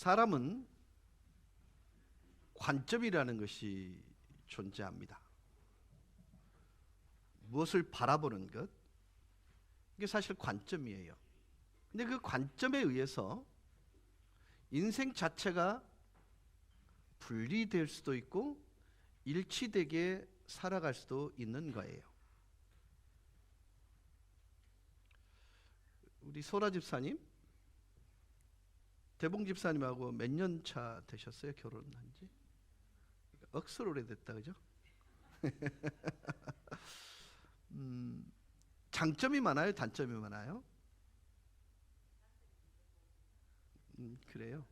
사람은 관점이라는 것이 존재합니다. 무엇을 바라보는 것, 이게 사실 관점이에요. 근데 그 관점에 의해서 인생 자체가 분리될 수도 있고 일치되게 살아갈 수도 있는 거예요. 우리 소라 집사님, 대봉 집사님하고 몇 년 차 되셨어요? 결혼한 지? 억수로 오래됐다, 그죠? 장점이 많아요? 단점이 많아요? 그래요.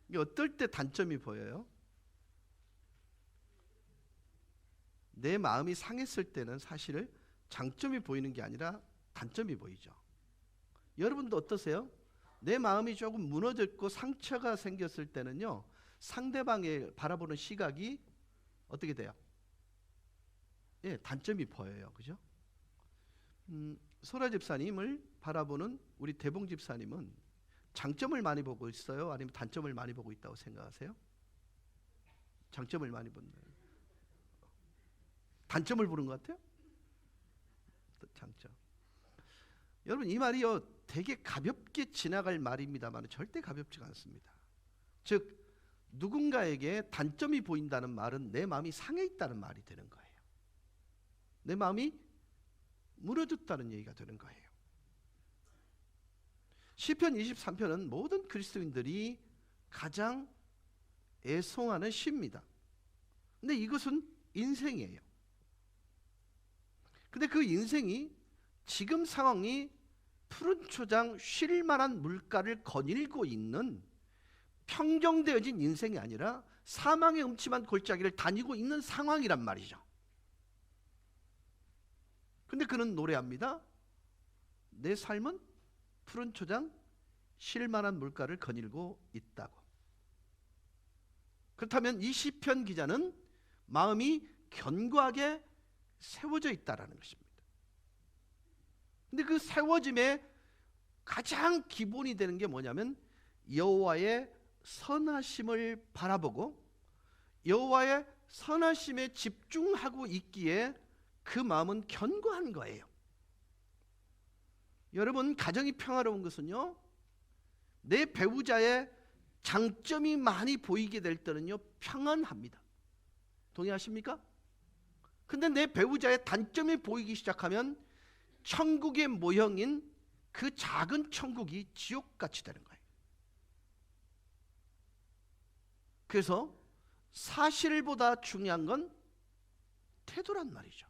이게 어떨 때 단점이 보여요? 내 마음이 상했을 때는 사실 장점이 보이는 게 아니라 단점이 보이죠. 여러분도 어떠세요? 내 마음이 조금 무너졌고 상처가 생겼을 때는요, 상대방의 바라보는 시각이 어떻게 돼요? 예, 단점이 보여요. 그죠? 소라 집사님을 바라보는 우리 대봉 집사님은 장점을 많이 보고 있어요? 아니면 단점을 많이 보고 있다고 생각하세요? 장점을 많이 본다. 단점을 보는 것 같아요? 장점. 여러분, 이 말이요 되게 가볍게 지나갈 말입니다만 절대 가볍지가 않습니다. 즉 누군가에게 단점이 보인다는 말은 내 마음이 상해 있다는 말이 되는 거예요. 내 마음이 무너졌다는 얘기가 되는 거예요. 시편 23편은 모든 그리스도인들이 가장 애송하는 시입니다. 근데 이것은 인생이에요. 근데 그 인생이 지금 상황이 푸른 초장 쉴 만한 물가를 거닐고 있는 평정되어진 인생이 아니라 사망의 음침한 골짜기를 다니고 있는 상황이란 말이죠. 근데 그는 노래합니다. 내 삶은 푸른 초장 쉴 만한 물가를 거닐고 있다고. 그렇다면 이 시편 기자는 마음이 견고하게 세워져 있다라는 것입니다. 근데 그 세워짐의 가장 기본이 되는 게 뭐냐면 여호와의 선하심을 바라보고 여호와의 선하심에 집중하고 있기에 그 마음은 견고한 거예요. 여러분, 가정이 평화로운 것은요, 내 배우자의 장점이 많이 보이게 될 때는요 평안합니다. 동의하십니까? 근데 내 배우자의 단점이 보이기 시작하면 천국의 모형인 그 작은 천국이 지옥같이 되는 거예요. 그래서 사실보다 중요한 건 태도란 말이죠.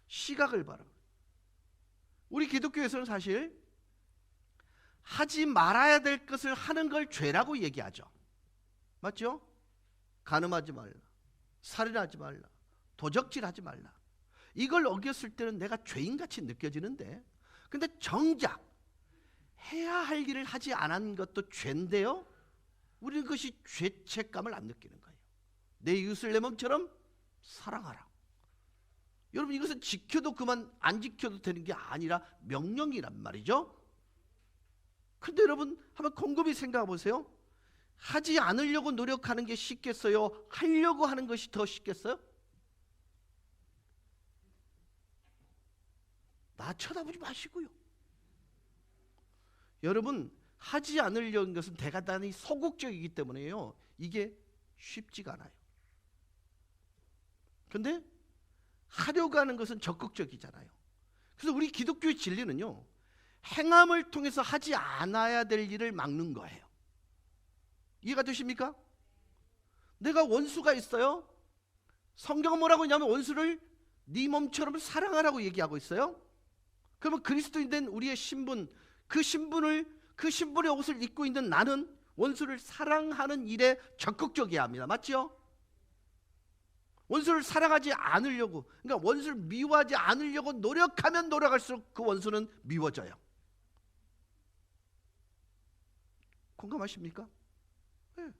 시각을 바라보고. 우리 기독교에서는 사실 하지 말아야 될 것을 하는 걸 죄라고 얘기하죠. 맞죠? 간음하지 말라, 살인하지 말라, 도적질하지 말라. 이걸 어겼을 때는 내가 죄인같이 느껴지는데, 근데 정작 해야 할 일을 하지 않은 것도 죄인데요, 우리는 그것이 죄책감을 안 느끼는 거예요. 내 이웃을 내 몸처럼 사랑하라. 여러분, 이것은 지켜도 그만 안 지켜도 되는 게 아니라 명령이란 말이죠. 근데 여러분, 한번 곰곰이 생각해 보세요. 하지 않으려고 노력하는 게 쉽겠어요? 하려고 하는 것이 더 쉽겠어요? 나 쳐다보지 마시고요. 여러분, 하지 않으려는 것은 대단히 소극적이기 때문에요, 이게 쉽지가 않아요. 근데 하려고 하는 것은 적극적이잖아요. 그래서 우리 기독교의 진리는요, 행함을 통해서 하지 않아야 될 일을 막는 거예요. 이해가 되십니까? 내가 원수가 있어요. 성경은 뭐라고 했냐면 원수를 네 몸처럼 사랑하라고 얘기하고 있어요. 그러면 그리스도인 된 우리의 신분, 그 신분의 옷을 입고 있는 나는 원수를 사랑하는 일에 적극적이어야 합니다. 맞죠? 원수를 사랑하지 않으려고, 그러니까 원수를 미워하지 않으려고 노력하면 노력할수록 그 원수는 미워져요. 공감하십니까? 네.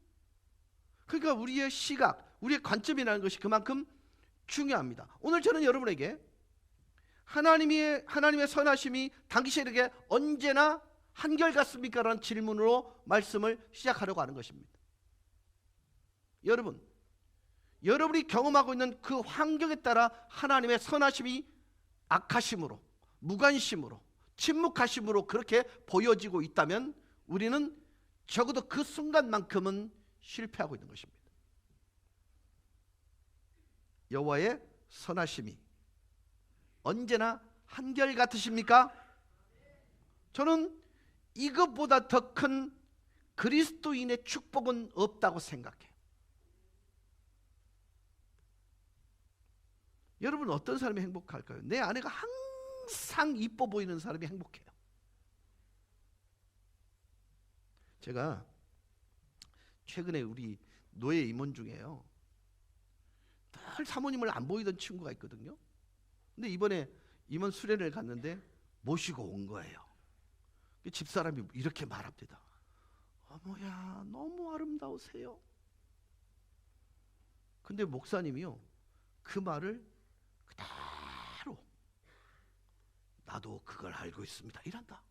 그러니까 우리의 시각, 우리의 관점이라는 것이 그만큼 중요합니다. 오늘 저는 여러분에게 하나님의 선하심이 당신에게 언제나 한결같습니까? 라는 질문으로 말씀을 시작하려고 하는 것입니다. 여러분, 여러분이 경험하고 있는 그 환경에 따라 하나님의 선하심이 악하심으로, 무관심으로, 침묵하심으로 그렇게 보여지고 있다면 우리는 적어도 그 순간만큼은 실패하고 있는 것입니다. 여호와의 선하심이 언제나 한결같으십니까? 저는 이것보다 더 큰 그리스도인의 축복은 없다고 생각해요. 여러분, 어떤 사람이 행복할까요? 내 아내가 항상 이뻐 보이는 사람이 행복해요. 제가 최근에 우리 노예 임원 중에요, 늘 사모님을 안 보이던 친구가 있거든요. 근데 이번에 임원 수련회를 갔는데 모시고 온 거예요. 집사람이 이렇게 말합니다. 어머야, 너무 아름다우세요. 근데 목사님이요, 그 말을 그대로 나도 그걸 알고 있습니다 이란다.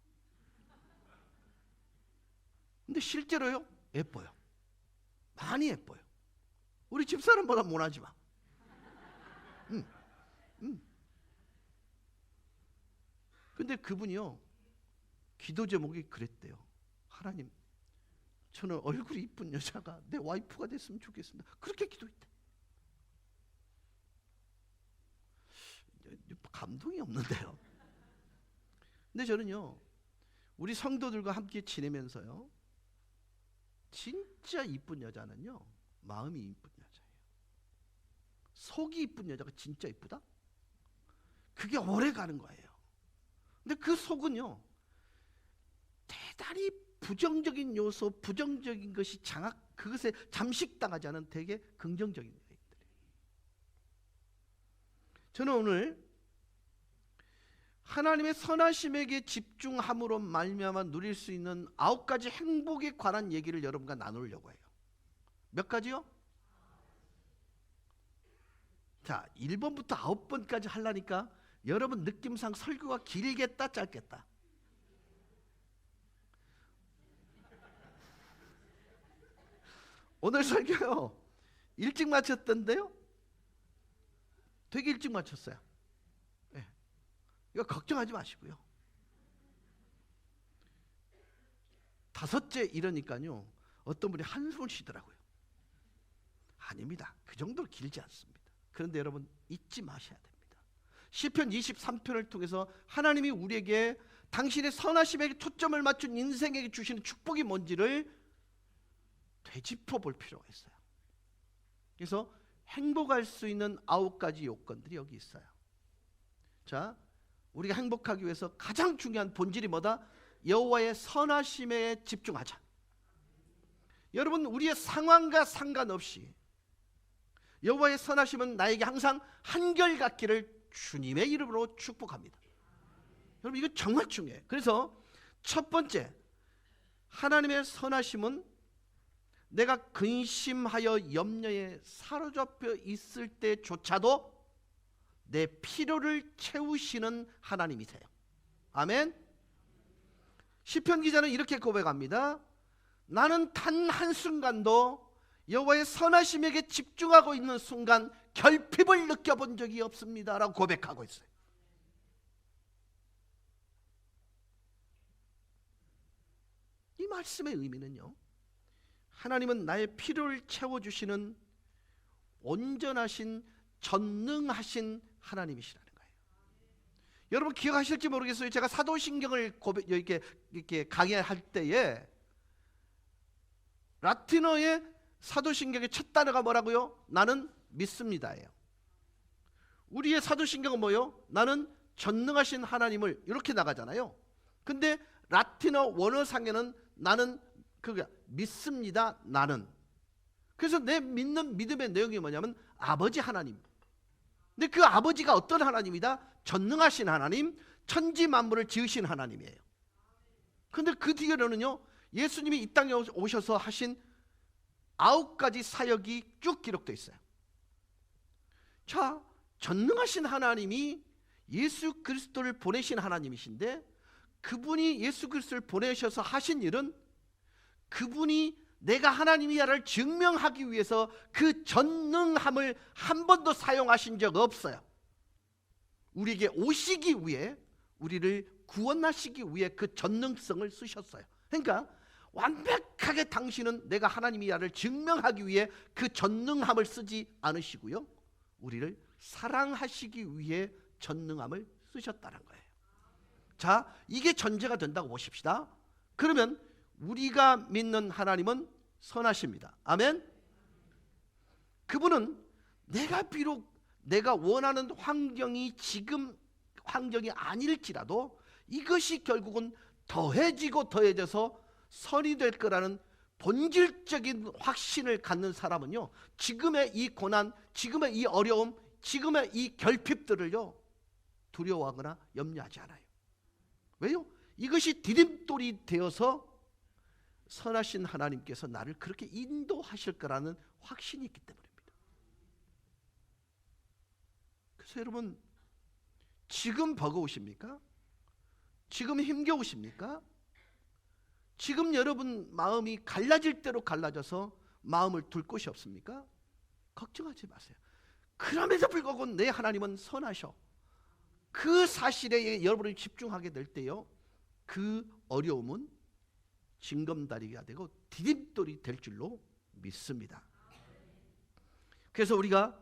근데 실제로요, 예뻐요. 많이 예뻐요. 우리 집사람보다 못하지만. 근데 그분이요, 기도 제목이 그랬대요. 하나님, 저는 얼굴이 이쁜 여자가 내 와이프가 됐으면 좋겠습니다. 그렇게 기도했대. 감동이 없는데요. 근데 저는요, 우리 성도들과 함께 지내면서요, 진짜 이쁜 여자는요, 마음이 이쁜 여자예요. 속이 이쁜 여자가 진짜 이쁘다? 그게 오래 가는 거예요. 근데 그 속은요, 대단히 부정적인 요소, 부정적인 것이 그것에 잠식당하지 않은 되게 긍정적인 것들이에요. 저는 오늘 하나님의 선하심에게 집중함으로 말미암아 누릴 수 있는 9가지 행복에 관한 얘기를 여러분과 나누려고 해요. 몇 가지요? 자, 1번부터 9번까지 하려니까 여러분 느낌상 설교가 길겠다 짧겠다? 오늘 설교요, 일찍 마쳤던데요? 되게 일찍 마쳤어요. 네. 이거 걱정하지 마시고요. 5째 이러니까요, 어떤 분이 한숨을 쉬더라고요. 아닙니다. 그 정도로 길지 않습니다. 그런데 여러분, 잊지 마셔야 됩니다. 시편 23편을 통해서 하나님이 우리에게 당신의 선하심에게 초점을 맞춘 인생에게 주시는 축복이 뭔지를 되짚어 볼 필요가 있어요. 그래서 행복할 수 있는 9가지 요건들이 여기 있어요. 자, 우리가 행복하기 위해서 가장 중요한 본질이 뭐다? 여호와의 선하심에 집중하자. 여러분, 우리의 상황과 상관없이 여호와의 선하심은 나에게 항상 한결같기를 주님의 이름으로 축복합니다. 여러분, 이거 정말 중요해요. 그래서 첫 번째, 하나님의 선하심은 내가 근심하여 염려에 사로잡혀 있을 때조차도 내 필요를 채우시는 하나님이세요. 아멘. 시편 기자는 이렇게 고백합니다. 나는 단 한순간도 여호와의 선하심에게 집중하고 있는 순간 결핍을 느껴본 적이 없습니다 라고 고백하고 있어요. 이 말씀의 의미는요, 하나님은 나의 필요를 채워주시는 온전하신 전능하신 하나님이시라는 거예요. 여러분 기억하실지 모르겠어요. 제가 사도신경을 이렇게 강의할 때에 라틴어의 사도신경의 첫 단어가 뭐라고요? 나는 믿습니다예요. 우리의 사도신경은 뭐요? 나는 전능하신 하나님을 이렇게 나가잖아요. 근데 라틴어 원어상에는 나는 믿습니다. 나는. 그래서 내 믿는 믿음의 내용이 뭐냐면 아버지 하나님. 근데 그 아버지가 어떤 하나님이다? 전능하신 하나님, 천지 만물을 지으신 하나님이에요. 근데 그 뒤에는요, 예수님이 이 땅에 오셔서 하신 9가지 사역이 쭉 기록되어 있어요. 자, 전능하신 하나님이 예수 그리스도를 보내신 하나님이신데 그분이 예수 그리스도를 보내셔서 하신 일은 그분이 내가 하나님이야를 증명하기 위해서 그 전능함을 한 번도 사용하신 적 없어요. 우리에게 오시기 위해, 우리를 구원하시기 위해 그 전능성을 쓰셨어요. 그러니까 완벽하게 당신은 내가 하나님이야를 증명하기 위해 그 전능함을 쓰지 않으시고요, 우리를 사랑하시기 위해 전능함을 쓰셨다는 거예요. 자, 이게 전제가 된다고 보십시다. 그러면 우리가 믿는 하나님은 선하십니다. 아멘. 그분은 내가 비록 내가 원하는 환경이 지금 환경이 아닐지라도 이것이 결국은 더해지고 더해져서 선이 될 거라는 본질적인 확신을 갖는 사람은요, 지금의 이 고난, 지금의 이 어려움, 지금의 이 결핍들을요 두려워하거나 염려하지 않아요. 왜요? 이것이 디딤돌이 되어서 선하신 하나님께서 나를 그렇게 인도하실 거라는 확신이 있기 때문입니다. 그래서 여러분, 지금 버거우십니까? 지금 힘겨우십니까? 지금 여러분 마음이 갈라질 대로 갈라져서 마음을 둘 곳이 없습니까? 걱정하지 마세요. 그럼에도 불구하고 내 하나님은 선하셔. 그 사실에 여러분이 집중하게 될 때요, 그 어려움은 징검다리가 되고 디딤돌이 될 줄로 믿습니다. 그래서 우리가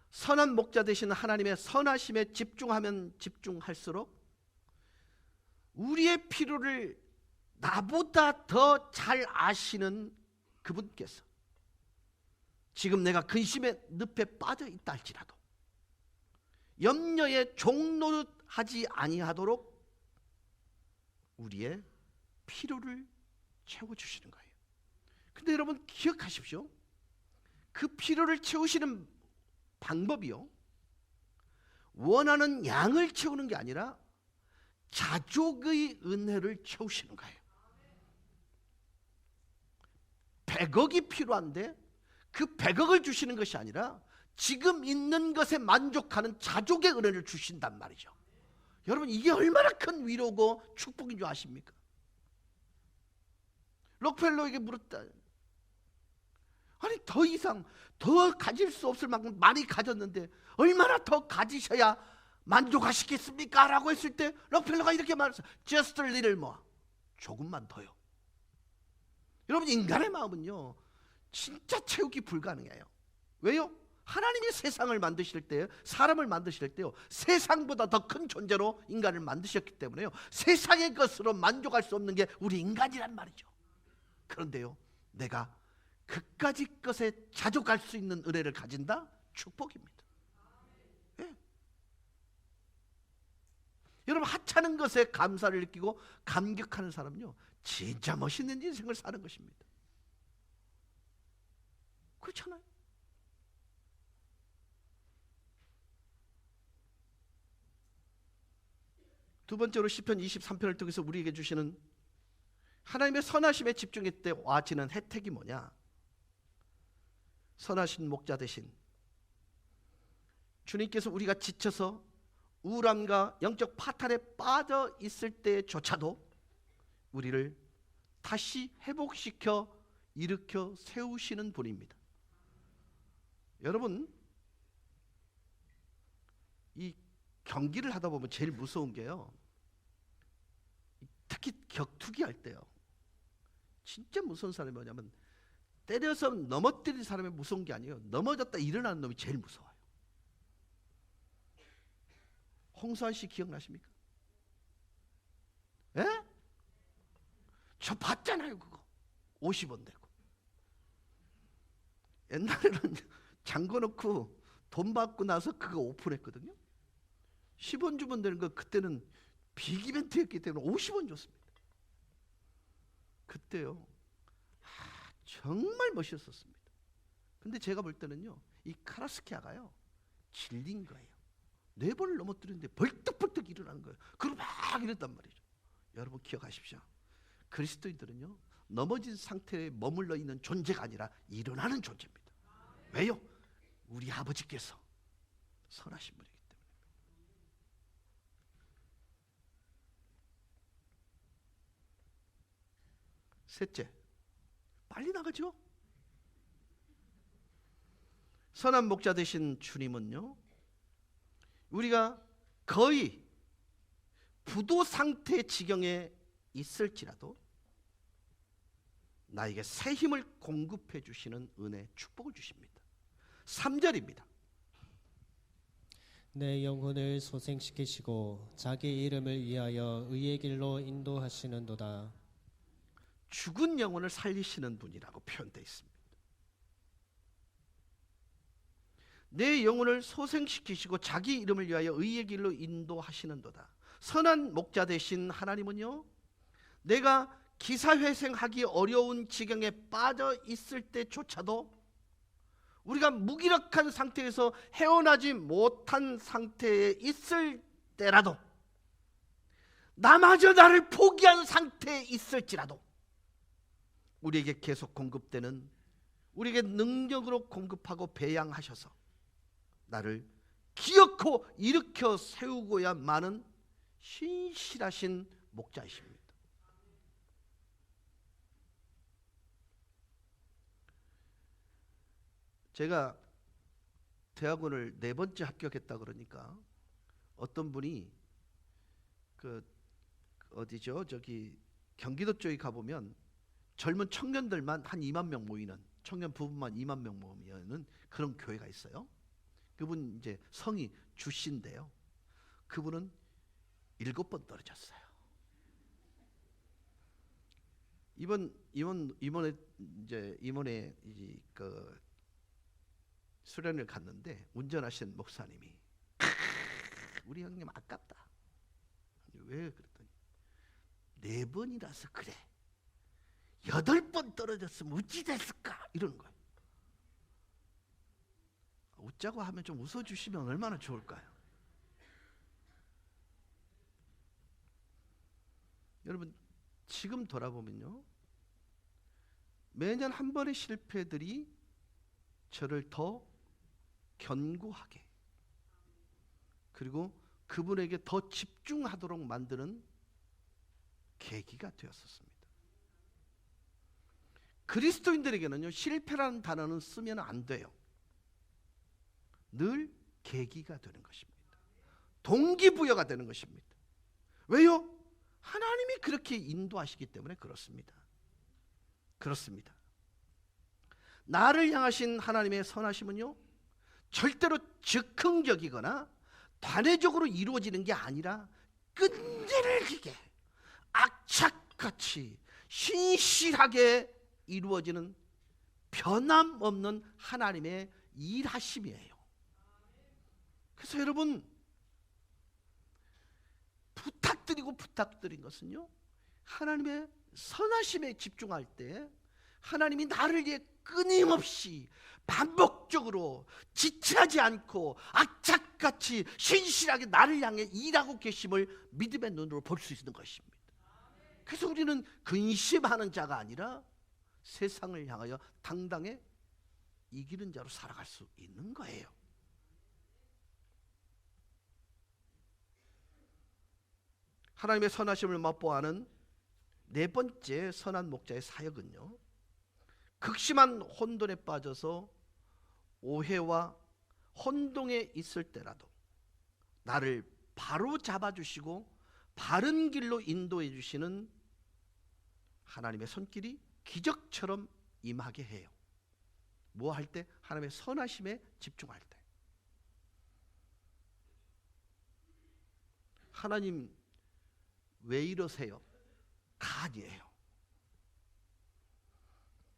선한 목자 되신 하나님의 선하심에 집중하면 집중할수록 우리의 필요를 나보다 더 잘 아시는 그분께서 지금 내가 근심의 늪에 빠져 있다 할지라도 염려에 종노릇하지 아니하도록 우리의 필요를 채워주시는 거예요. 근데 여러분 기억하십시오. 그 필요를 채우시는 방법이요, 원하는 양을 채우는 게 아니라 자족의 은혜를 채우시는 거예요. 100억이 필요한데 그 100억을 주시는 것이 아니라 지금 있는 것에 만족하는 자족의 은혜를 주신단 말이죠. 여러분, 이게 얼마나 큰 위로고 축복인 줄 아십니까? 록펠러에게 물었다. 아니, 더 이상 더 가질 수 없을 만큼 많이 가졌는데 얼마나 더 가지셔야 만족하시겠습니까? 라고 했을 때 록펠러가 이렇게 말했어요. Just a little more. 조금만 더요. 여러분, 인간의 마음은요 진짜 채우기 불가능해요. 왜요? 하나님이 세상을 만드실 때, 사람을 만드실 때요, 세상보다 더 큰 존재로 인간을 만드셨기 때문에요, 세상의 것으로 만족할 수 없는 게 우리 인간이란 말이죠. 그런데요, 내가 그까지 것에 자족할 수 있는 은혜를 가진다? 축복입니다. 네. 여러분, 하찮은 것에 감사를 느끼고 감격하는 사람은요 진짜 멋있는 인생을 사는 것입니다. 그렇잖아요. 두 번째로 시편 23편을 통해서 우리에게 주시는 하나님의 선하심에 집중할 때 와지는 혜택이 뭐냐? 선하신 목자 대신 주님께서 우리가 지쳐서 우울함과 영적 파탄에 빠져 있을 때조차도 우리를 다시 회복시켜 일으켜 세우시는 분입니다. 여러분, 이 경기를 하다 보면 제일 무서운 게요, 특히 격투기 할 때요, 진짜 무서운 사람이 뭐냐면 때려서 넘어뜨린 사람이 무서운 게 아니에요. 넘어졌다 일어나는 놈이 제일 무서워요. 홍수환 씨 기억나십니까? 예? 저 봤잖아요. 그거 50원 되고. 옛날에는 잠궈놓고 돈 받고 나서 그거 오픈했거든요. 10원 주면 되는 거 그때는 빅 이벤트였기 때문에 50원 줬습니다. 그때요, 정말 멋있었습니다. 근데 제가 볼 때는요, 이 카라스키아가요 질린 거예요. 4번을 넘어뜨렸는데 벌떡벌떡 일어나는 거예요. 그리고 막 이랬단 말이죠. 여러분 기억하십시오. 그리스도인들은요 넘어진 상태에 머물러 있는 존재가 아니라 일어나는 존재입니다. 왜요? 우리 아버지께서 선하신 분이기 때문에. 셋째, 빨리 나가죠. 선한 목자 되신 주님은요, 우리가 거의 부도 상태 지경에 있을지라도 나에게 새 힘을 공급해 주시는 은혜, 축복을 주십니다. 3절입니다. 내 영혼을 소생시키시고 자기 이름을 위하여 의의 길로 인도하시는도다. 죽은 영혼을 살리시는 분이라고 표현되어 있습니다. 내 영혼을 소생시키시고 자기 이름을 위하여 의의 길로 인도하시는도다. 선한 목자 되신 하나님은요, 내가 기사회생하기 어려운 지경에 빠져 있을 때조차도, 우리가 무기력한 상태에서 헤어나지 못한 상태에 있을 때라도, 나마저 나를 포기한 상태에 있을지라도 우리에게 계속 공급되는, 우리에게 능력으로 공급하고 배양하셔서 나를 기어코 일으켜 세우고야 마는 신실하신 목자이십니다. 제가 대학원을 4번째 합격했다 그러니까 어떤 분이 어디죠? 저기 경기도 쪽에 가보면 젊은 청년들만 한 2만 명 모이는, 청년 부부만 2만 명 모이는 그런 교회가 있어요. 그분 이제 성이 주씨인데요, 그분은 7번 떨어졌어요. 이번에 그 수련을 갔는데 운전하시는 목사님이, 우리 형님 아깝다. 왜 그랬더니 4번이라서 그래. 8번 떨어졌으면 어찌 됐을까? 이러는 거예요. 웃자고 하면 좀 웃어주시면 얼마나 좋을까요? 여러분, 지금 돌아보면요, 매년 한 번의 실패들이 저를 더 견고하게, 그리고 그분에게 더 집중하도록 만드는 계기가 되었었습니다. 그리스도인들에게는요, 실패라는 단어는 쓰면 안 돼요. 늘 계기가 되는 것입니다. 동기부여가 되는 것입니다. 왜요? 하나님이 그렇게 인도하시기 때문에 그렇습니다. 그렇습니다. 나를 향하신 하나님의 선하심은요, 절대로 즉흥적이거나 단회적으로 이루어지는 게 아니라 끈질기게 악착같이 신실하게 이루어지는 변함없는 하나님의 일하심이에요. 그래서 여러분, 부탁드린 것은요, 하나님의 선하심에 집중할 때 하나님이 나를 위해 끊임없이 반복적으로 지체하지 않고 악착같이 신실하게 나를 향해 일하고 계심을 믿음의 눈으로 볼 수 있는 것입니다. 그래서 우리는 근심하는 자가 아니라 세상을 향하여 당당히 이기는 자로 살아갈 수 있는 거예요. 하나님의 선하심을 맛보아하는 4번째 선한 목자의 사역은요, 극심한 혼돈에 빠져서 오해와 혼동에 있을 때라도 나를 바로 잡아주시고 바른 길로 인도해 주시는 하나님의 손길이 기적처럼 임하게 해요. 뭐 할 때? 하나님의 선하심에 집중할 때. 하나님 왜 이러세요? 가 아니에요.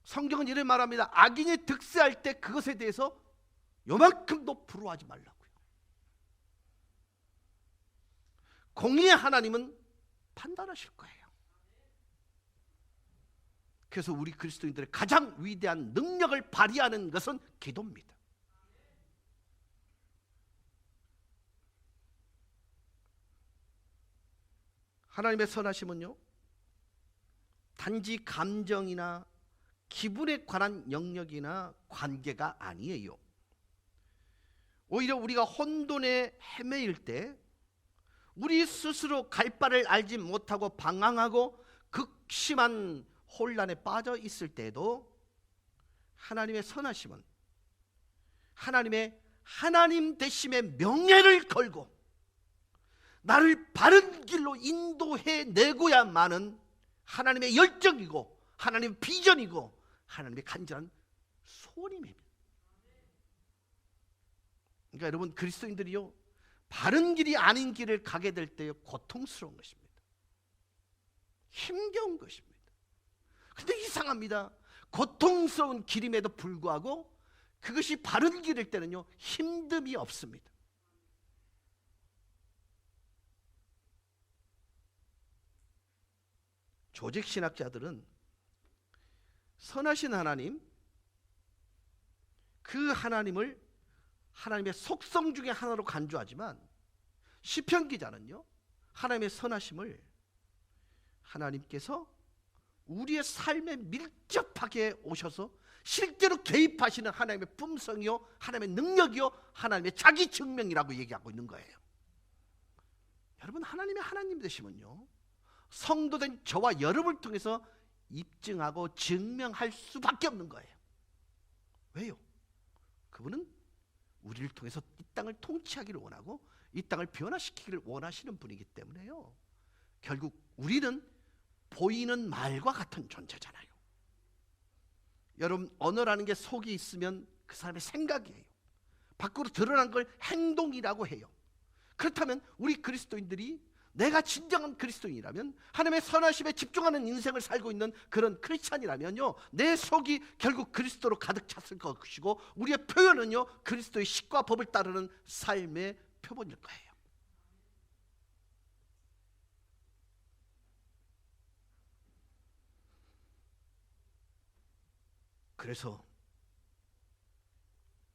성경은 이렇게 말합니다. 악인이 득세할 때 그것에 대해서 요만큼도 부러워하지 말라고요. 공의의 하나님은 판단하실 거예요. 그래서 우리 그리스도인들의 가장 위대한 능력을 발휘하는 것은 기도입니다. 하나님의 선하심은요, 단지 감정이나 기분에 관한 영역이나 관계가 아니에요. 오히려 우리가 혼돈에 헤매일 때 우리 스스로 갈 바를 알지 못하고 방황하고 극심한 혼란에 빠져 있을 때에도 하나님의 선하심은 하나님 되심의 명예를 걸고 나를 바른 길로 인도해 내고야만은 하나님의 열정이고 하나님의 비전이고 하나님의 간절한 소원입니다. 그러니까 여러분, 그리스도인들이요, 바른 길이 아닌 길을 가게 될 때 고통스러운 것입니다. 힘겨운 것입니다. 근데 이상합니다. 고통스러운 길임에도 불구하고 그것이 바른 길일 때는요, 힘듦이 없습니다. 조직 신학자들은 선하신 하나님, 그 하나님을 하나님의 속성 중에 하나로 간주하지만 시편 기자는요, 하나님의 선하심을 하나님께서 우리의 삶에 밀접하게 오셔서 실제로 개입하시는 하나님의 품성이요, 하나님의 능력이요, 하나님의 자기 증명이라고 얘기하고 있는 거예요. 여러분, 하나님의 하나님 되시면요, 성도된 저와 여러분을 통해서 입증하고 증명할 수밖에 없는 거예요. 왜요? 그분은 우리를 통해서 이 땅을 통치하기를 원하고 이 땅을 변화시키기를 원하시는 분이기 때문에요, 결국 우리는 보이는 말과 같은 존재잖아요. 여러분, 언어라는 게 속이 있으면 그 사람의 생각이에요. 밖으로 드러난 걸 행동이라고 해요. 그렇다면 우리 그리스도인들이, 내가 진정한 그리스도인이라면, 하나님의 선하심에 집중하는 인생을 살고 있는 그런 크리스찬이라면요, 내 속이 결국 그리스도로 가득 찼을 것이고 우리의 표현은요, 그리스도의 식과 법을 따르는 삶의 표본일 거예요. 그래서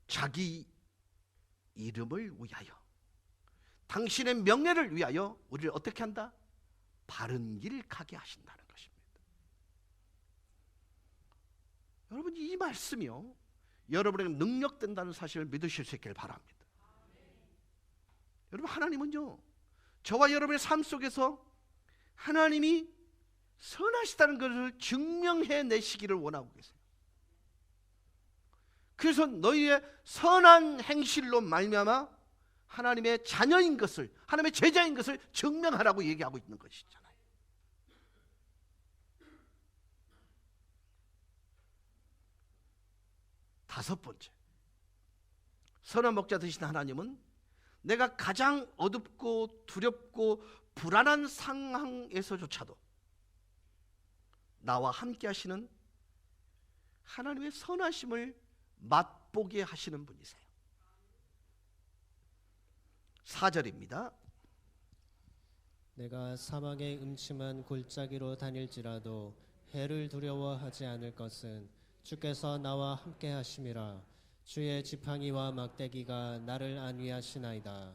자기 이름을 위하여, 당신의 명예를 위하여 우리를 어떻게 한다? 바른 길 가게 하신다는 것입니다. 여러분, 이 말씀이요, 여러분에게 능력된다는 사실을 믿으실 수 있기를 바랍니다. 여러분, 하나님은요, 저와 여러분의 삶 속에서 하나님이 선하시다는 것을 증명해 내시기를 원하고 계세요. 그래서 너희의 선한 행실로 말미암아 하나님의 자녀인 것을, 하나님의 제자인 것을 증명하라고 얘기하고 있는 것이잖아요. 다섯 번째, 선한 목자 되신 하나님은 내가 가장 어둡고 두렵고 불안한 상황에서조차도 나와 함께 하시는 하나님의 선하심을 맛보게 하시는 분이세요. 4절입니다. 내가 사망의 음침한 골짜기로 다닐지라도 해를 두려워하지 않을 것은 주께서 나와 함께 하심이라. 주의 지팡이와 막대기가 나를 안위하시나이다.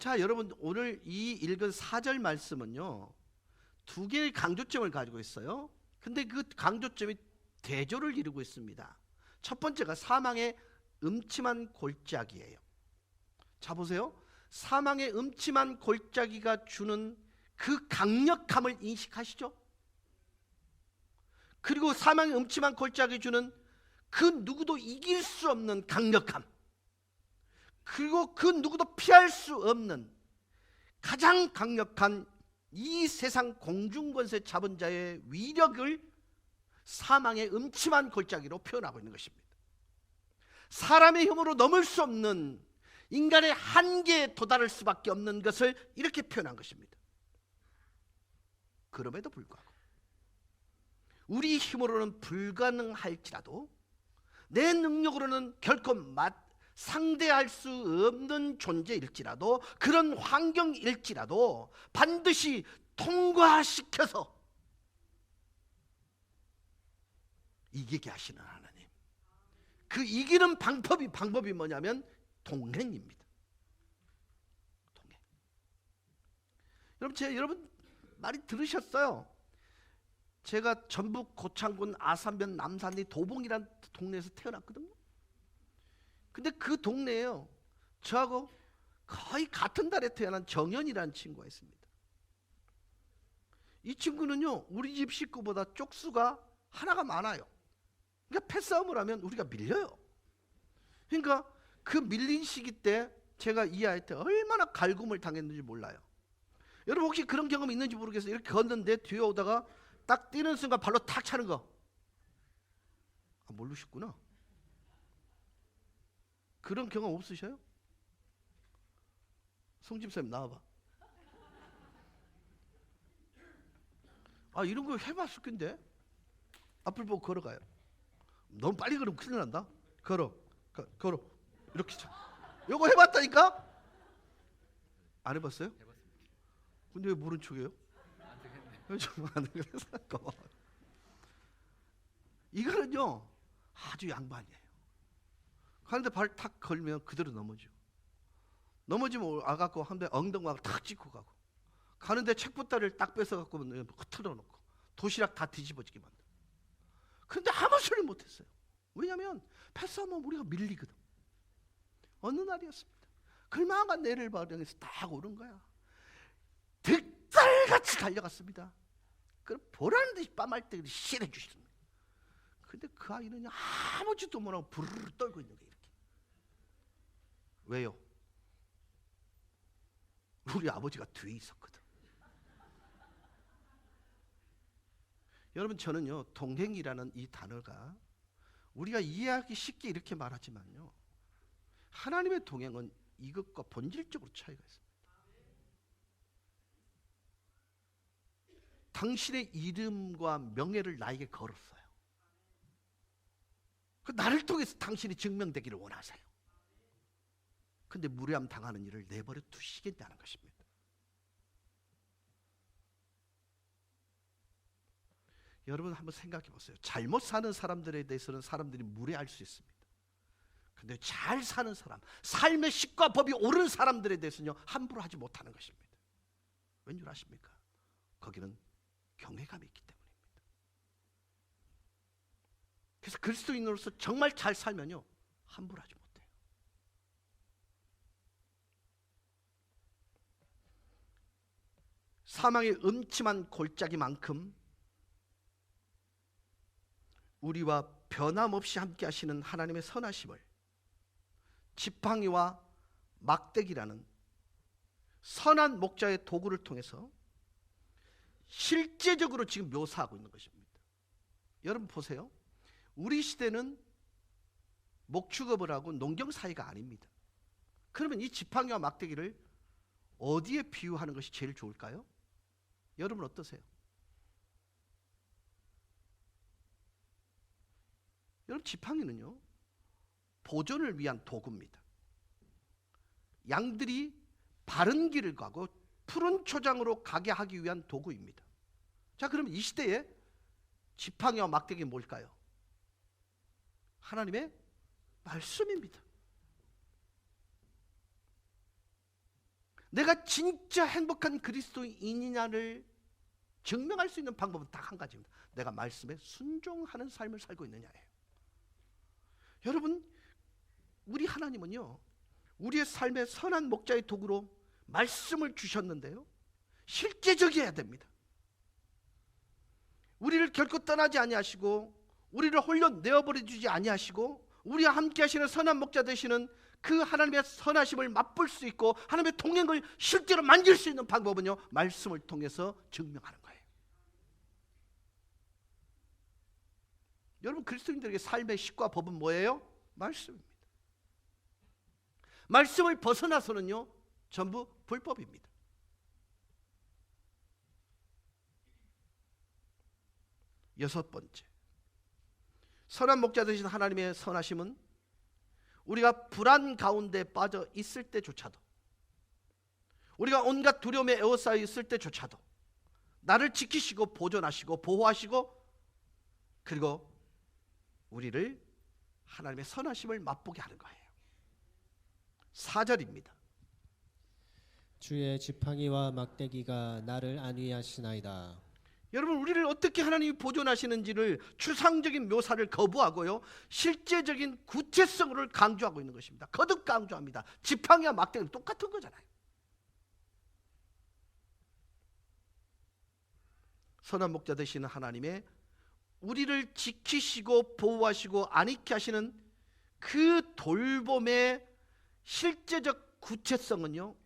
자, 여러분, 오늘 이 읽은 4절 말씀은요, 두 개의 강조점을 가지고 있어요. 근데 그 강조점이 대조를 이루고 있습니다. 첫 번째가 사망의 음침한 골짜기예요. 자, 보세요. 사망의 음침한 골짜기가 주는 그 강력함을 인식하시죠? 그리고 사망의 음침한 골짜기 주는 그 누구도 이길 수 없는 강력함, 그리고 그 누구도 피할 수 없는 가장 강력한 이 세상 공중권세 잡은 자의 위력을 사망의 음침한 골짜기로 표현하고 있는 것입니다. 사람의 힘으로 넘을 수 없는 인간의 한계에 도달할 수밖에 없는 것을 이렇게 표현한 것입니다. 그럼에도 불구하고 우리 힘으로는 불가능할지라도, 내 능력으로는 결코 상대할 수 없는 존재일지라도, 그런 환경일지라도 반드시 통과시켜서 이기게 하시는 하나님. 그 이기는 방법이 뭐냐면 동행입니다. 동행. 여러분 많이 들으셨어요. 제가 전북 고창군 아산면 남산리 도봉이라는 동네에서 태어났거든요. 근데 그 동네에요, 저하고 거의 같은 달에 태어난 정연이라는 친구가 있습니다. 이 친구는요 우리 집 식구보다 쪽수가 하나가 많아요. 그러니까 패싸움을 하면 우리가 밀려요. 그러니까 그 밀린 시기 때 제가 이 아이한테 얼마나 갈굼을 당했는지 몰라요. 여러분 혹시 그런 경험 있는지 모르겠어요. 이렇게 걷는데 뒤에 오다가 딱 뛰는 순간 발로 탁 차는 거. 아, 모르셨구나. 그런 경험 없으셔요? 송집사님 나와봐. 아, 이런 거 해봤을 건데. 앞을 보고 걸어가요. 너무 빨리 걸으면 큰일 난다. 걸어. 걸어. 이렇게 차. 요거 해봤다니까? 안 해봤어요? 해봤습니다. 근데 왜 모른 척해요? 안 되겠네. 안 그래서 이거는요 아주 양반이에요. 가는데 발 탁 걸면 그대로 넘어져. 넘어지면 아갖고 한 대 엉덩이를 탁 찍고 가고, 가는데 책보따리를 딱 뺏어갖고 틀어놓고 도시락 다 뒤집어지게 만들어. 근데 아무 소리 못했어요. 왜냐하면 패싸움은 우리가 밀리거든. 어느 날이었습니다. 글망한 내를 발령해서 딱 오른 거야. 득달같이 달려갔습니다. 그럼 보라는 듯이 뺨알때기를 실해 주셨습니다. 근데 그 아이는 아무 짓도 못하고 부르르 떨고 있는 거예요. 이렇게. 왜요? 우리 아버지가 뒤에 있었거든. 여러분, 저는요 동행이라는 이 단어가 우리가 이해하기 쉽게 이렇게 말하지만요, 하나님의 동행은 이것과 본질적으로 차이가 있습니다. 당신의 이름과 명예를 나에게 걸었어요. 그 나를 통해서 당신이 증명되기를 원하세요. 근데 무례함 당하는 일을 내버려 두시겠다는 것입니다. 여러분 한번 생각해 보세요. 잘못 사는 사람들에 대해서는 사람들이 무례할 수 있습니다. 근데 잘 사는 사람, 삶의 식과 법이 옳은 사람들에 대해서는요 함부로 하지 못하는 것입니다. 왠 줄 아십니까? 거기는 경외감이 있기 때문입니다. 그래서 그리스도인으로서 정말 잘 살면요 함부로 하지 못해요. 사망의 음침한 골짜기만큼 우리와 변함없이 함께 하시는 하나님의 선하심을 지팡이와 막대기라는 선한 목자의 도구를 통해서 실제적으로 지금 묘사하고 있는 것입니다. 여러분 보세요. 우리 시대는 목축업을 하고 농경 사회가 아닙니다. 그러면 이 지팡이와 막대기를 어디에 비유하는 것이 제일 좋을까요? 여러분 어떠세요? 여러분 지팡이는요 보존을 위한 도구입니다. 양들이 바른 길을 가고 푸른 초장으로 가게 하기 위한 도구입니다. 자, 그러면 이 시대에 지팡이와 막대기는 뭘까요? 하나님의 말씀입니다. 내가 진짜 행복한 그리스도인이냐를 증명할 수 있는 방법은 딱 한 가지입니다. 내가 말씀에 순종하는 삶을 살고 있느냐예요. 여러분, 우리 하나님은요 우리의 삶의 선한 목자의 도구로 말씀을 주셨는데요 실제적이어야 됩니다. 우리를 결코 떠나지 아니하시고 우리를 홀려 내어버려 주지 아니하시고 우리와 함께 하시는 선한 목자 되시는 그 하나님의 선하심을 맛볼 수 있고 하나님의 동행을 실제로 만질 수 있는 방법은요 말씀을 통해서 증명하는 거예요. 여러분, 그리스도인들에게 삶의 식과 법은 뭐예요? 말씀입니다. 말씀을 벗어나서는요 전부 불법입니다. 여섯 번째, 선한 목자 되신 하나님의 선하심은 우리가 불안 가운데 빠져 있을 때조차도, 우리가 온갖 두려움에 에워싸여 있을 때조차도 나를 지키시고 보존하시고 보호하시고 그리고 우리를 하나님의 선하심을 맛보게 하는 거예요. 4절입니다. 주의 지팡이와 막대기가 나를 안위하시나이다. 여러분, 우리를 어떻게 하나님이 보존하시는지를 추상적인 묘사를 거부하고요 실제적인 구체성을 강조하고 있는 것입니다. 거듭 강조합니다. 지팡이와 막대기는 똑같은 거잖아요. 선한 목자 되시는 하나님의 우리를 지키시고 보호하시고 안익게 하시는 그 돌봄의 실제적 구체성은요,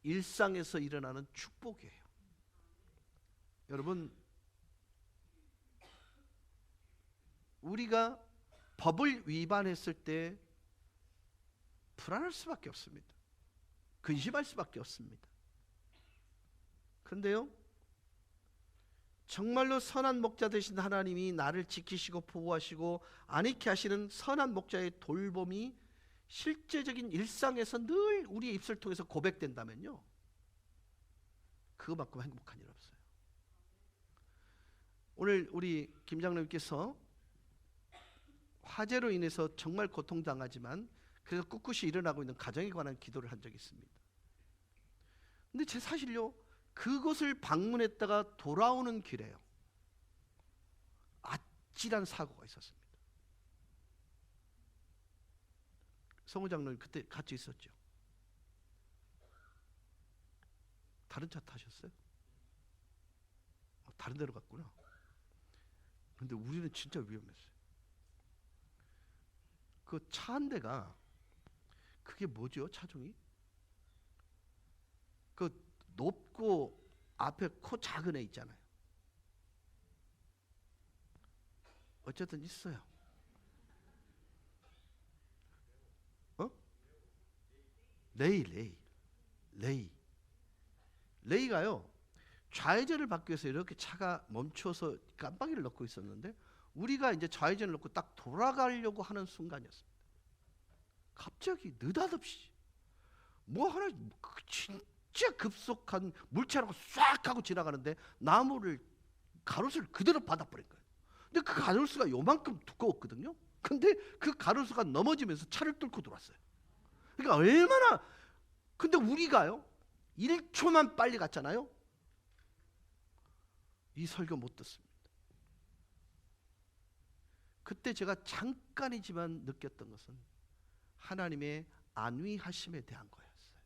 일상에서 일어나는 축복이에요. 여러분, 우리가 법을 위반했을 때 불안할 수밖에 없습니다. 근심할 수밖에 없습니다. 그런데요, 정말로 선한 목자 되신 하나님이 나를 지키시고 보호하시고 안익게 하시는 선한 목자의 돌봄이 실제적인 일상에서 늘 우리의 입술 통해서 고백된다면요, 그거만큼 행복한 일 없어요. 오늘 우리 김 장로님께서 화재로 인해서 정말 고통당하지만 그래서 꿋꿋이 일어나고 있는 가정에 관한 기도를 한 적이 있습니다. 근데 제 사실요, 그곳을 방문했다가 돌아오는 길에요, 아찔한 사고가 있었습니다. 성우 장로님 그때 같이 있었죠? 다른 차 타셨어요? 다른 데로 갔구나. 그런데 우리는 진짜 위험했어요. 그 차 한 대가, 그게 뭐죠? 차종이? 그 높고 앞에 코 작은 애 있잖아요. 어쨌든 있어요. 레이가요, 좌회전을 받기 위해서 이렇게 차가 멈춰서 깜빡이를 넣고 있었는데 우리가 이제 좌회전을 넣고 딱 돌아가려고 하는 순간이었습니다. 갑자기 느닷없이 뭐 하나 진짜 급속한 물체라고 싹 하고 지나가는데 나무를, 가로수를 그대로 받아버린 거예요. 근데 그 가로수가 요만큼 두꺼웠거든요. 근데 그 가로수가 넘어지면서 차를 뚫고 들어왔어요. 그러니까 얼마나, 근데 우리가요 1초만 빨리 갔잖아요, 이 설교 못 듣습니다. 그때 제가 잠깐이지만 느꼈던 것은 하나님의 안위하심에 대한 거였어요.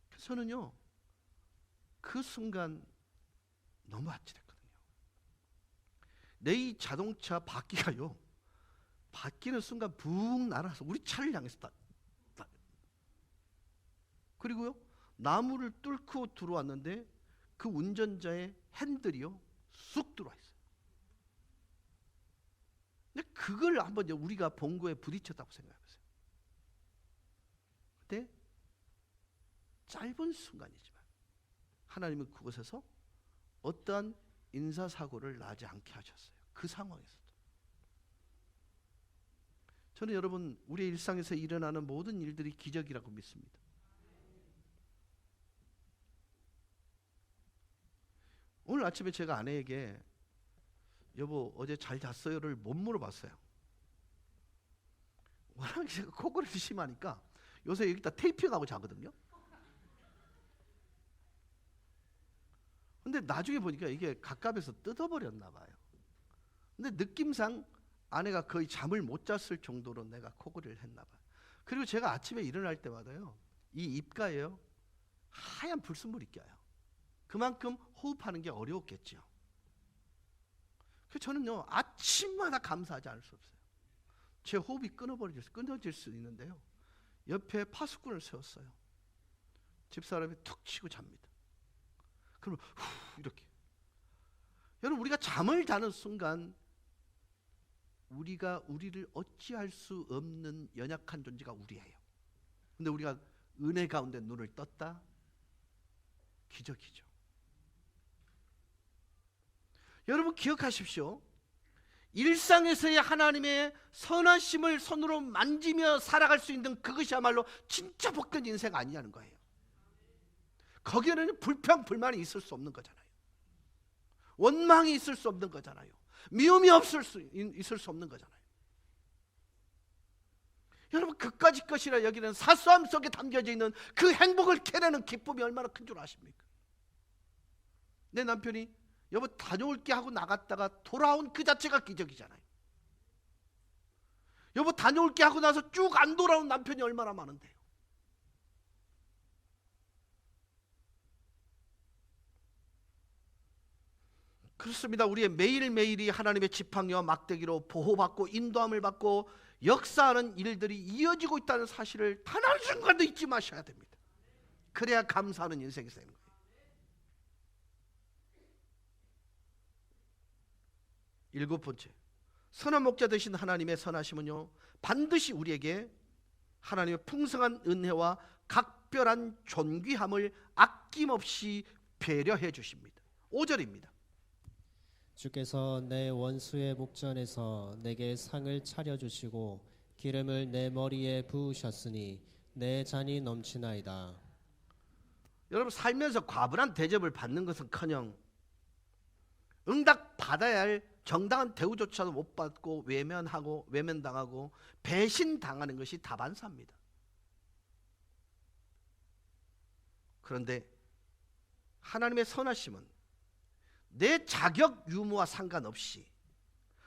그래서 저는요, 그 순간 너무 아찔했거든요. 내 자동차 바퀴가요, 바뀌는 순간 붕 날아서 우리 차를 향해서 그리고요, 나무를 뚫고 들어왔는데 그 운전자의 핸들이요 쑥 들어와 있어요. 근데 그걸 한번 우리가 봉고에 부딪혔다고 생각해보세요. 근데 짧은 순간이지만 하나님은 그곳에서 어떠한 인사사고를 나지 않게 하셨어요. 그 상황에서도. 저는 여러분, 우리의 일상에서 일어나는 모든 일들이 기적이라고 믿습니다. 오늘 아침에 제가 아내에게 여보 어제 잘 잤어요를 못 물어봤어요. 워낙 제가 코골이가 심하니까 요새 여기다 테이핑하고 자거든요. 근데 나중에 보니까 이게 갑갑해서 뜯어버렸나 봐요. 근데 느낌상 아내가 거의 잠을 못 잤을 정도로 내가 코골이를 했나 봐요. 그리고 제가 아침에 일어날 때마다요, 이 입가에요 하얀 불순물이 껴요. 그만큼 호흡하는 게 어려웠겠죠. 그래서 저는요, 아침마다 감사하지 않을 수 없어요. 제 호흡이 끊어질 수 있는데요, 옆에 파수꾼을 세웠어요. 집사람이 툭 치고 잡니다. 그러면 후 이렇게. 여러분, 우리가 잠을 자는 순간 우리가 우리를 어찌할 수 없는 연약한 존재가 우리예요. 근데 우리가 은혜 가운데 눈을 떴다? 기적이죠. 여러분 기억하십시오. 일상에서의 하나님의 선하심을 손으로 만지며 살아갈 수 있는 그것이야말로 진짜 복된 인생 아니냐는 거예요. 거기에는 불평, 불만이 있을 수 없는 거잖아요. 원망이 있을 수 없는 거잖아요. 미움이 있을 수 없는 거잖아요. 여러분, 그까짓 것이라 여기는 사소함 속에 담겨져 있는 그 행복을 캐내는 기쁨이 얼마나 큰 줄 아십니까? 내 남편이 여보 다녀올게 하고 나갔다가 돌아온 그 자체가 기적이잖아요. 여보 다녀올게 하고 나서 쭉 안 돌아온 남편이 얼마나 많은데요. 그렇습니다. 우리의 매일매일이 하나님의 지팡이와 막대기로 보호받고 인도함을 받고 역사하는 일들이 이어지고 있다는 사실을 단 한순간도 잊지 마셔야 됩니다. 그래야 감사하는 인생이 되는 거예요. 일곱 번째, 선한 목자 되신 하나님의 선하심은요, 반드시 우리에게 하나님의 풍성한 은혜와 각별한 존귀함을 아낌없이 배려해 주십니다. 5절입니다. 주께서 내 원수의 목전에서 내게 상을 차려주시고 기름을 내 머리에 부으셨으니 내 잔이 넘치나이다. 여러분, 살면서 과분한 대접을 받는 것은커녕 응답 받아야 할 정당한 대우조차도 못 받고 외면당하고 배신당하는 것이 다반사입니다. 그런데 하나님의 선하심은 내 자격 유무와 상관없이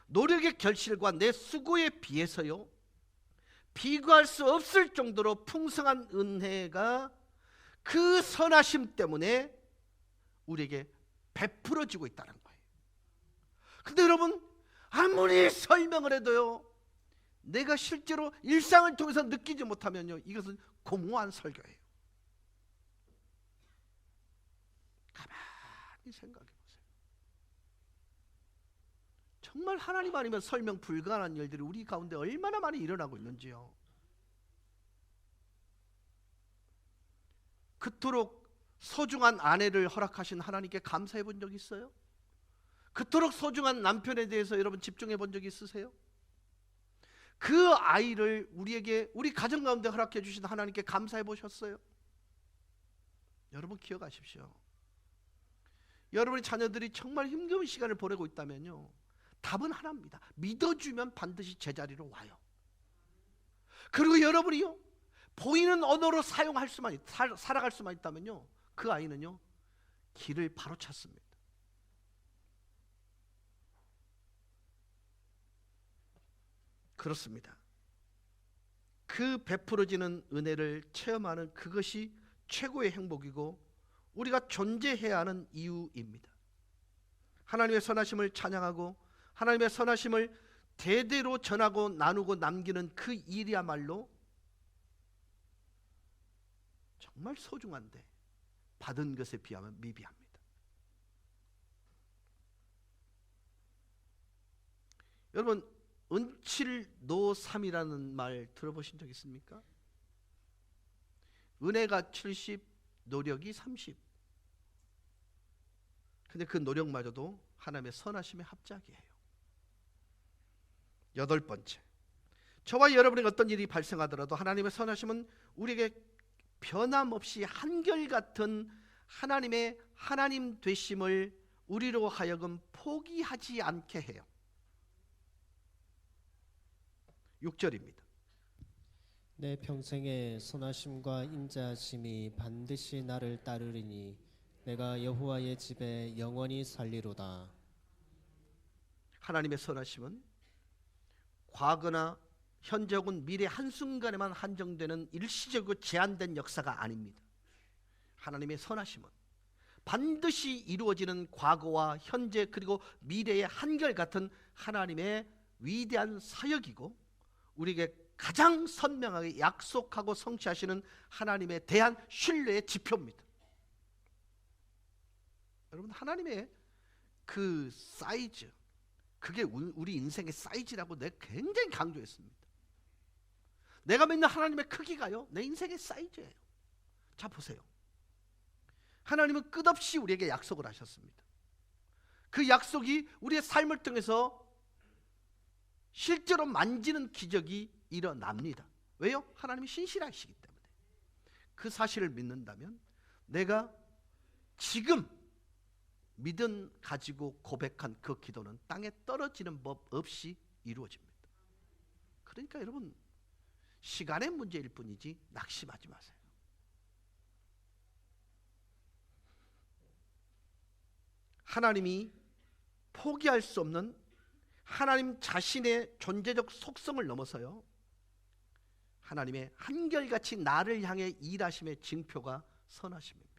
노력의 결실과 내 수고에 비해서요, 비교할 수 없을 정도로 풍성한 은혜가 그 선하심 때문에 우리에게 베풀어지고 있다는 거예요. 근데 여러분, 아무리 설명을 해도요, 내가 실제로 일상을 통해서 느끼지 못하면요, 이것은 공허한 설교예요. 가만히 생각해 보세요. 정말 하나님 아니면 설명 불가능한 일들이 우리 가운데 얼마나 많이 일어나고 있는지요. 그토록 소중한 아내를 허락하신 하나님께 감사해 본 적 있어요? 그토록 소중한 남편에 대해서 여러분 집중해 본 적 있으세요? 그 아이를 우리 가정 가운데 허락해 주신 하나님께 감사해 보셨어요? 여러분 기억하십시오. 여러분의 자녀들이 정말 힘겨운 시간을 보내고 있다면요, 답은 하나입니다. 믿어주면 반드시 제자리로 와요. 그리고 여러분이요, 보이는 언어로 살아갈 수만 있다면요, 그 아이는요, 길을 바로 찾습니다. 그렇습니다. 그 베풀어지는 은혜를 체험하는 그것이 최고의 행복이고 우리가 존재해야 하는 이유입니다. 하나님의 선하심을 찬양하고 하나님의 선하심을 대대로 전하고 나누고 남기는 그 일이야말로 정말 소중한데 받은 것에 비하면 미비합니다. 여러분, 은칠노삼이라는 말 들어보신 적 있습니까? 은혜가 70, 노력이 30. 근데 그 노력마저도 하나님의 선하심의 합작이에요. 여덟 번째, 저와 여러분에게 어떤 일이 발생하더라도 하나님의 선하심은 우리에게 변함없이 한결같은 하나님의 하나님 되심을 우리로 하여금 포기하지 않게 해요. 6절입니다. 내 평생의 선하심과 인자하심이 반드시 나를 따르리니 내가 여호와의 집에 영원히 살리로다. 하나님의 선하심은 과거나 현재 혹은 미래 한순간에만 한정되는 일시적이고 제한된 역사가 아닙니다. 하나님의 선하심은 반드시 이루어지는 과거와 현재 그리고 미래의 한결같은 하나님의 위대한 사역이고 우리에게 가장 선명하게 약속하고 성취하시는 하나님에 대한 신뢰의 지표입니다. 여러분, 하나님의 그 사이즈, 그게 우리 인생의 사이즈라고 내가 굉장히 강조했습니다. 내가 믿는 하나님의 크기가요, 내 인생의 사이즈예요. 자, 보세요. 하나님은 끝없이 우리에게 약속을 하셨습니다. 그 약속이 우리의 삶을 통해서 실제로 만지는 기적이 일어납니다. 왜요? 하나님이 신실하시기 때문에. 그 사실을 믿는다면 내가 지금 믿음 가지고 고백한 그 기도는 땅에 떨어지는 법 없이 이루어집니다. 그러니까 여러분, 시간의 문제일 뿐이지 낙심하지 마세요. 하나님이 포기할 수 없는 하나님 자신의 존재적 속성을 넘어서요, 하나님의 한결같이 나를 향해 일하심의 징표가 선하심입니다.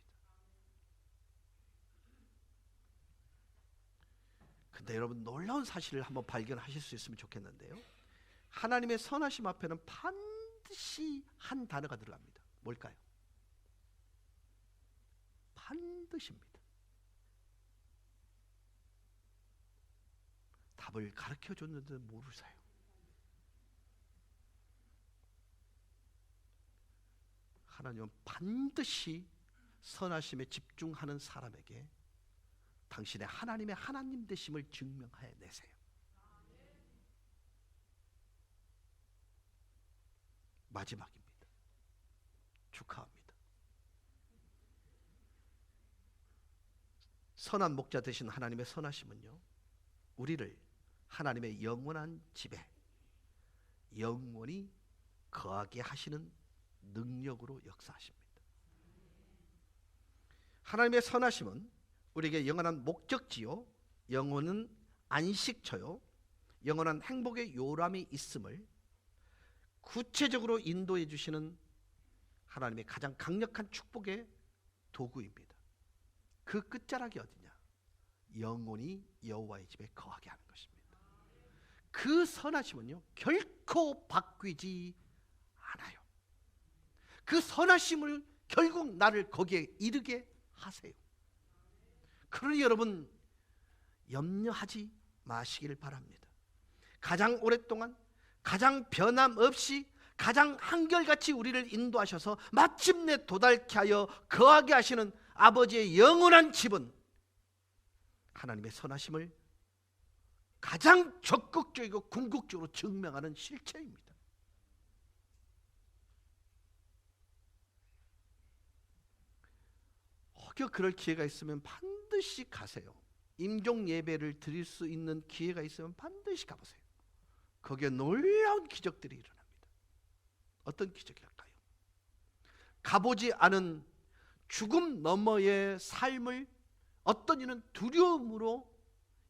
근데 여러분 놀라운 사실을 한번 발견하실 수 있으면 좋겠는데요. 하나님의 선하심 앞에는 반드시 한 단어가 들어갑니다. 뭘까요? 반드시입니다. 답을 가르쳐 줬는데 모르세요. 하나님은 반드시 선하심에 집중하는 사람에게 당신의 하나님의 하나님 되심을 증명해 내세요. 마지막입니다. 축하합니다. 선한 목자 되신 하나님의 선하심은요, 우리를 하나님의 영원한 집에 영원히 거하게 하시는 능력으로 역사하십니다. 하나님의 선하심은 우리에게 영원한 목적지요, 영원한 안식처요, 영원한 행복의 요람이 있음을 구체적으로 인도해 주시는 하나님의 가장 강력한 축복의 도구입니다. 그 끝자락이 어디냐? 영원히 여호와의 집에 거하게 하는 것입니다. 그 선하심은요, 결코 바뀌지 않아요. 그 선하심을 결국 나를 거기에 이르게 하세요. 그러니 여러분 염려하지 마시길 바랍니다. 가장 오랫동안 가장 변함없이 가장 한결같이 우리를 인도하셔서 마침내 도달케 하여 거하게 하시는 아버지의 영원한 집은 하나님의 선하심을 가장 적극적이고 궁극적으로 증명하는 실체입니다. 혹여 그럴 기회가 있으면 반드시 가세요. 임종 예배를 드릴 수 있는 기회가 있으면 반드시 가보세요. 거기에 놀라운 기적들이 일어납니다. 어떤 기적일까요? 가보지 않은 죽음 너머의 삶을 어떤 이는 두려움으로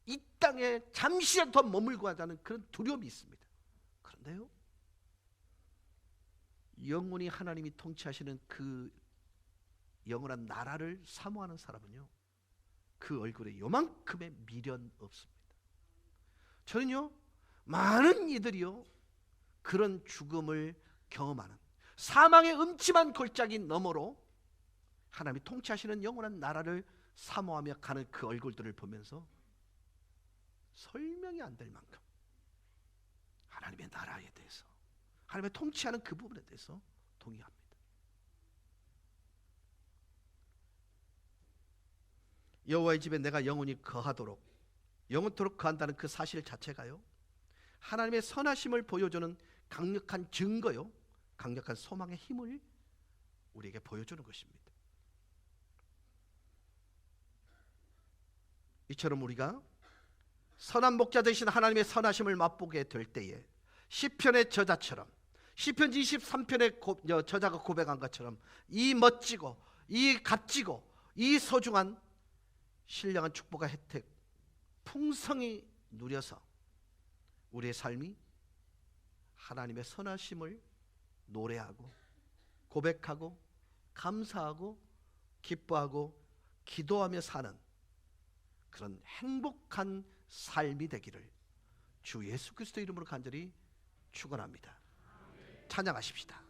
이 땅에 잠시라도 머물고 하자는 그런 두려움이 있습니다. 그런데요, 영원히 하나님이 통치하시는 그 영원한 나라를 사모하는 사람은요, 그 얼굴에 요만큼의 미련 없습니다. 저는요, 많은 이들이요, 그런 죽음을 경험하는 사망의 음침한 골짜기 너머로 하나님이 통치하시는 영원한 나라를 사모하며 가는 그 얼굴들을 보면서 설명이 안 될 만큼 하나님의 나라에 대해서, 하나님의 통치하는 그 부분에 대해서 동의합니다. 여호와의 집에 내가 영원히 거하도록, 영원토록 거한다는 그 사실 자체가요, 하나님의 선하심을 보여주는 강력한 증거요, 강력한 소망의 힘을 우리에게 보여주는 것입니다. 이처럼 우리가 선한 목자 되신 하나님의 선하심을 맛보게 될 때에 시편의 저자처럼, 시편 23편의 저자가 고백한 것처럼 이 멋지고 이 값지고 이 소중한 신령한 축복과 혜택 풍성히 누려서 우리의 삶이 하나님의 선하심을 노래하고 고백하고 감사하고 기뻐하고 기도하며 사는 그런 행복한 삶이 되기를 주 예수 그리스도 이름으로 간절히 축원합니다. 찬양하십시다.